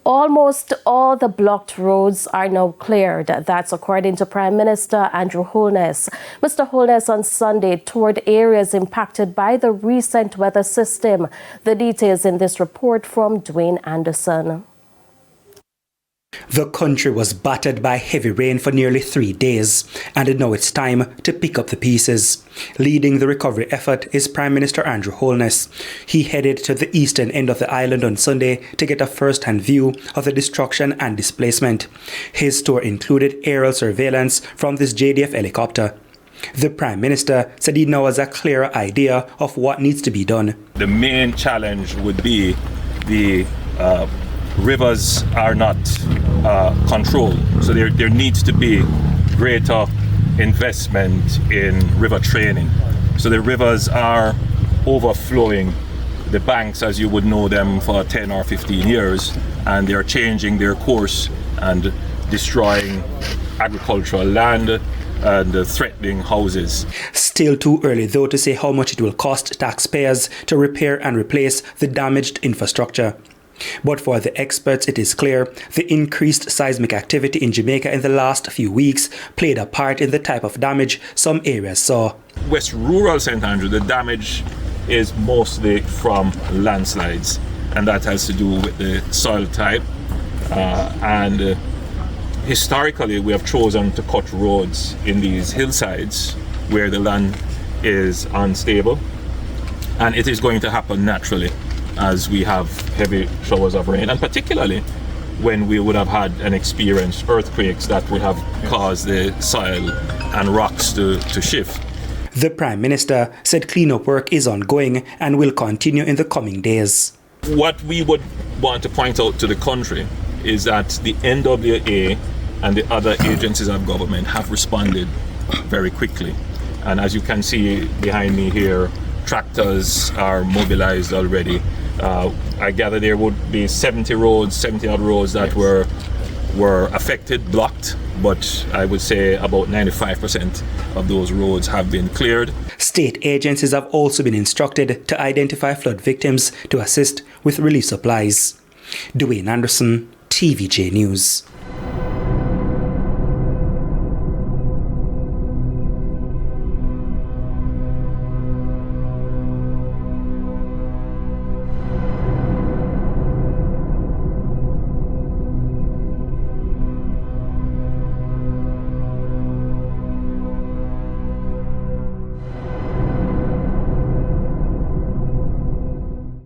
Almost all the blocked roads are now cleared. That's according to Prime Minister Andrew Holness. Mr. Holness on Sunday toured areas impacted by the recent weather system. The details in this report from Dwayne Anderson. The country was battered by heavy rain for nearly 3 days, and now it's time to pick up the pieces. Leading the recovery effort is Prime Minister Andrew Holness. He headed to the eastern end of the island on Sunday to get a first-hand view of the destruction and displacement. His tour included aerial surveillance from this JDF helicopter. The Prime Minister said he now has a clearer idea of what needs to be done. The main challenge would be the rivers are not controlled, so there needs to be greater investment in river training. So the rivers are overflowing the banks as you would know them for 10 or 15 years, and they're changing their course and destroying agricultural land and threatening houses. Still too early though to say how much it will cost taxpayers to repair and replace the damaged infrastructure. But for the experts, it is clear the increased seismic activity in Jamaica in the last few weeks played a part in the type of damage some areas saw. West Rural St. Andrew, the damage is mostly from landslides, and that has to do with the soil type. Historically, we have chosen to cut roads in these hillsides where the land is unstable, and it is going to happen naturally as we have heavy showers of rain, and particularly when we would have had and experienced earthquakes that would have caused the soil and rocks to shift. The Prime Minister said cleanup work is ongoing and will continue in the coming days. What we would want to point out to the country is that the NWA and the other agencies of government have responded very quickly. And as you can see behind me here, tractors are mobilized already. I gather there would be 70 odd roads that were affected, blocked, but I would say about 95% of those roads have been cleared. State agencies have also been instructed to identify flood victims to assist with relief supplies. Dwayne Anderson, TVJ News.